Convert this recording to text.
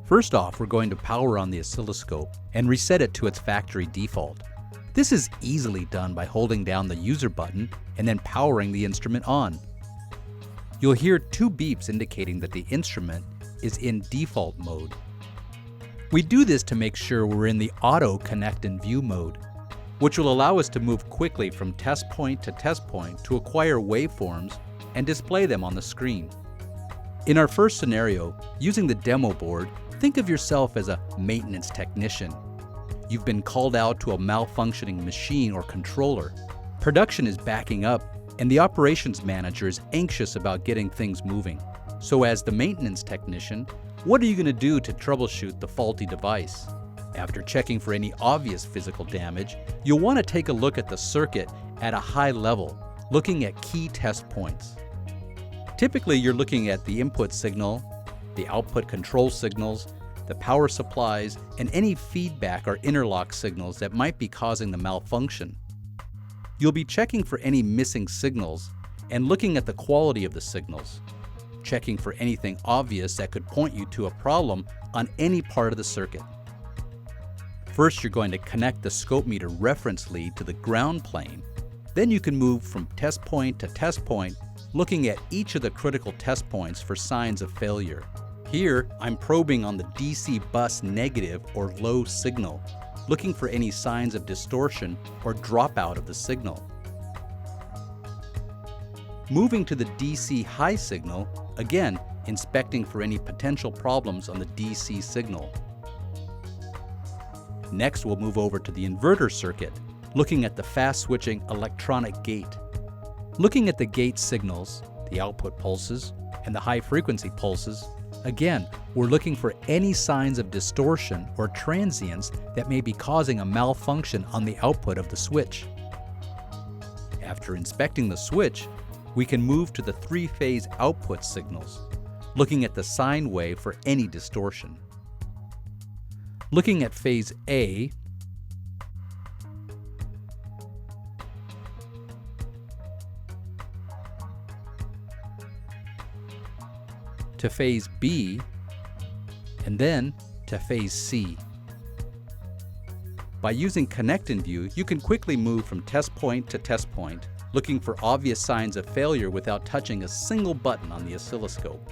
First off, we're going to power on the oscilloscope and reset it to its factory default. This is easily done by holding down the user button and then powering the instrument on. You'll hear two beeps indicating that the instrument is in default mode. We do this to make sure we're in the auto connect and view mode, which will allow us to move quickly from test point to test point to acquire waveforms and display them on the screen. In our first scenario, using the demo board, think of yourself as a maintenance technician. You've been called out to a malfunctioning machine or controller. Production is backing up, and the operations manager is anxious about getting things moving. So as the maintenance technician, what are you going to do to troubleshoot the faulty device? After checking for any obvious physical damage, you'll want to take a look at the circuit at a high level, looking at key test points. Typically, you're looking at the input signal, the output control signals, the power supplies, and any feedback or interlock signals that might be causing the malfunction. You'll be checking for any missing signals and looking at the quality of the signals, checking for anything obvious that could point you to a problem on any part of the circuit. First, you're going to connect the scope meter reference lead to the ground plane. Then you can move from test point to test point, looking at each of the critical test points for signs of failure. Here, I'm probing on the DC bus negative or low signal, looking for any signs of distortion or dropout of the signal. Moving to the DC high signal, again, inspecting for any potential problems on the DC signal. Next, we'll move over to the inverter circuit, looking at the fast-switching electronic gate. Looking at the gate signals, the output pulses, and the high-frequency pulses, again, we're looking for any signs of distortion or transients that may be causing a malfunction on the output of the switch. After inspecting the switch, we can move to the three-phase output signals, looking at the sine wave for any distortion. Looking at phase A, to phase B, and then to phase C. By using Connect and View, you can quickly move from test point to test point, looking for obvious signs of failure without touching a single button on the oscilloscope.